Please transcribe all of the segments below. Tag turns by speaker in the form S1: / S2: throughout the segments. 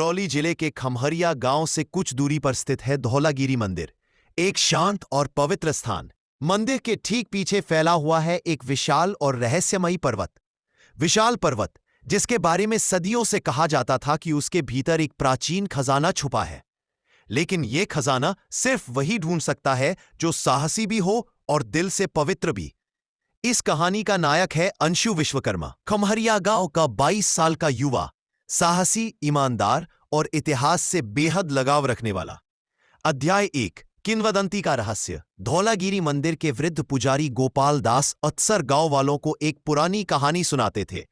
S1: करौली जिले के खमहरिया गांव से कुछ दूरी पर स्थित है धौलागिरी मंदिर, एक शांत और पवित्र स्थान। मंदिर के ठीक पीछे फैला हुआ है एक विशाल और रहस्यमयी पर्वत। विशाल पर्वत जिसके बारे में सदियों से कहा जाता था कि उसके भीतर एक प्राचीन खजाना छुपा है। लेकिन यह खजाना सिर्फ वही ढूंढ सकता है जो साहसी भी हो और दिल से पवित्र भी। इस कहानी का नायक है अंशु विश्वकर्मा, खमहरिया गांव का 22 साल का युवा, साहसी, ईमानदार और इतिहास से बेहद लगाव रखने वाला। अध्याय 1, किंवदंती का रहस्य। धौलागिरी मंदिर के वृद्ध पुजारी गोपाल दास अक्सर गांव वालों को एक पुरानी कहानी सुनाते थे।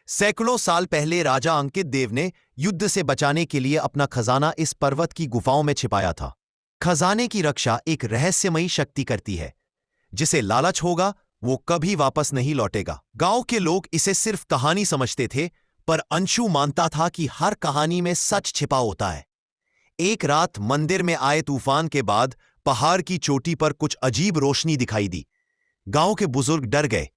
S1: सैकड़ों साल पहले राजा अंकित देव ने युद्ध से बचाने के लिए अपना खजाना इस पर्वत की गुफाओं में छिपाया था। खजाने की रक्षा एक रहस्यमयी शक्ति करती है। जिसे लालच होगा वो कभी वापस नहीं लौटेगा। गांव के लोग इसे सिर्फ कहानी समझते थे, पर अंशु मानता था कि हर कहानी में सच छिपा होता है। एक रात मंदिर में आए तूफान के बाद पहाड़ की चोटी पर कुछ अजीब रोशनी दिखाई दी। गांव के बुजुर्ग डर गए।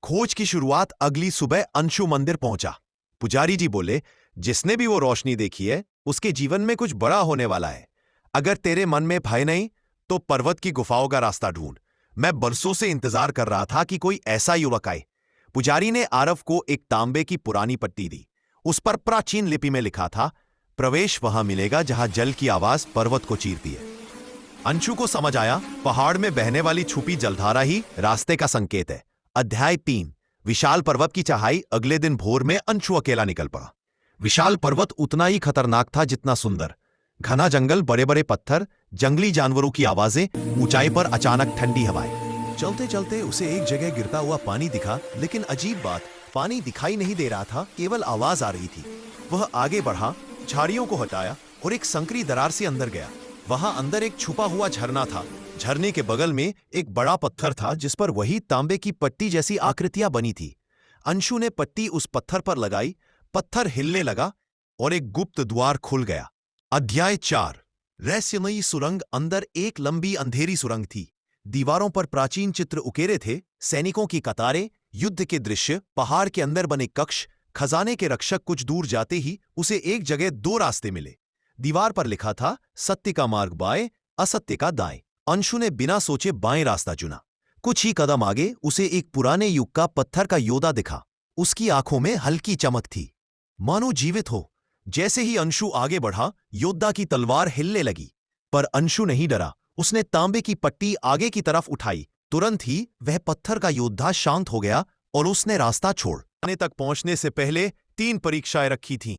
S1: खोज की शुरुआत अगली सुबह अंशु मंदिर पहुंचा। पुजारी जी बोले, जिसने भी वो रोशनी देखी है उसके जीवन में कुछ बड़ा होने वाला है। अगर तेरे मन में भय नहीं तो पर्वत की गुफाओं का रास्ता ढूंढ। मैं बरसों से इंतजार कर रहा था कि कोई ऐसा युवक आए। पुजारी ने आरव को एक तांबे की पुरानी पट्टी दी। उस पर प्राचीन लिपि में लिखा था, प्रवेश वहां मिलेगा जहां जल की आवाज पर्वत को चीरती है। अंशु को समझ आया, पहाड़ में बहने वाली छुपी जलधारा ही रास्ते का संकेत है। अध्याय 3, विशाल पर्वत की चढ़ाई। अगले दिन भोर में अंशु अकेला निकल पड़ा। विशाल पर्वत उतना ही खतरनाक था जितना सुंदर। घना जंगल, बड़े बड़े पत्थर, जंगली जानवरों की आवाजें, ऊंचाई पर अचानक ठंडी हवाएं। चलते चलते उसे एक जगह गिरता हुआ पानी दिखा, लेकिन अजीब बात, पानी दिखाई नहीं दे रहा था, केवल आवाज आ रही थी। वह आगे बढ़ा, झाड़ियों को हटाया और एक संकरी दरार से अंदर गया। वहां अंदर एक छुपा हुआ झरना था। झरने के बगल में एक बड़ा पत्थर था जिस पर वही तांबे की पट्टी जैसी आकृतियां बनी थी। अंशु ने पट्टी उस पत्थर पर लगाई, पत्थर हिलने लगा और एक गुप्त द्वार खुल गया। अध्याय 4, रहस्यमयी सुरंग। अंदर एक लंबी अंधेरी सुरंग थी। दीवारों पर प्राचीन चित्र उकेरे थे, सैनिकों की कतारें, युद्ध के दृश्य, पहाड़ के अंदर बने कक्ष। खजाने के रक्षक कुछ दूर जाते ही उसे एक जगह 2 रास्ते मिले। दीवार पर लिखा था, सत्य का मार्ग बाएं, असत्य का दाएं। अंशु ने बिना सोचे बाएं रास्ता चुना। कुछ ही कदम आगे उसे एक पुराने युग का पत्थर का योद्धा दिखा। उसकी आंखों में हल्की चमक थी, मानो जीवित हो। जैसे ही अंशु आगे बढ़ा, योद्धा की तलवार हिलने लगी, पर अंशु नहीं डरा। उसने तांबे की पट्टी आगे की तरफ उठाई। तुरंत ही वह पत्थर का योद्धा शांत हो गया और उसने रास्ता छोड़ तक पहुंचने से पहले 3 परीक्षाएं रखी थीं।